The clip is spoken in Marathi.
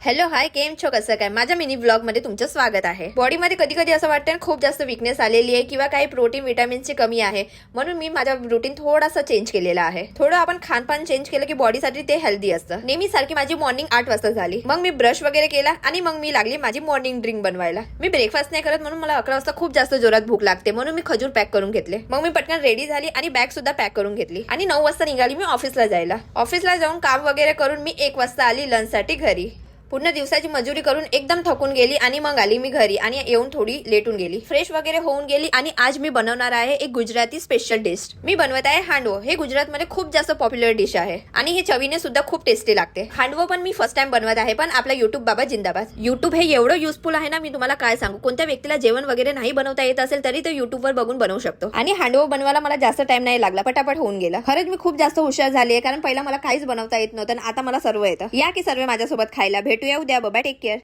हॅलो हाय केम छो कसं काय माझ्या मिनी ब्लॉग मध्ये तुमचं स्वागत आहे. बॉडीमध्ये कधी कधी असं वाटतं खूप जास्त विकनेस आलेली आहे किंवा काही प्रोटीन विटामिनची कमी आहे, म्हणून मी माझा रुटीन थोडासा चेंज केलेला आहे. थोडं आपण खानपान चेंज केलं की बॉडीसाठी ते हेल्दी असतं. नेहमी सारखी माझी मॉर्निंग 8 वाजता झाली, मग मी ब्रश वगैरे केला आणि मग मी लागली माझी मॉर्निंग ड्रिंक बनवायला. मी ब्रेकफास्ट नाही करत म्हणून मला 11 वाजता खूप जास्त जोरात भूक लागते, म्हणून मी खजूर पॅक करून घेतले. मग मी पटकन रेडी झाली आणि बॅग सुद्धा पॅक करून घेतली आणि 9 वाजता निघाली मी ऑफिसला जायला. ऑफिसला जाऊन काम वगैरे करून मी 1 वाजता आली लंचसाठी घरी. पूर्ण दिवसाची मजुरी करून एकदम थकून गेली आणि मग आली मी घरी आणि येऊन थोडी लेटून गेली. फ्रेश वगैरे होऊन गेली आणि आज मी बनवणार आहे एक गुजराती स्पेशल डिश. मी बनवत आहे हांडवो. हे गुजरातमध्ये खूप जास्त पॉप्युलर डिश आहे आणि हे चवीने सुद्धा खूप टेस्टी लागते. हांडवो पण मी फर्स्ट टाइम बनवत आहे, पण आपला युट्यूब बाबा जिंदाबाद. युट्यूब हे एवढं युजफुल आहे ना, मी तुम्हाला काय सांगू. कोणत्या व्यक्तीला जेवण वगैरे नाही बनवता येत असेल तरी तो युट्यूबवर बघून बनवू शकतो. आणि हांडवो बनवायला मला जास्त टाइम नाही लागला, पटापट होऊन गेला. खरंच मी खूप जास्त हुशार झाली आहे, कारण पहिला मला काहीच बनवता येत नव्हतं आणि आता मला सर्व येतं. या की सर्व माझ्यासोबत खायला. भेटूया उद्या. बाबा, टेक केअर.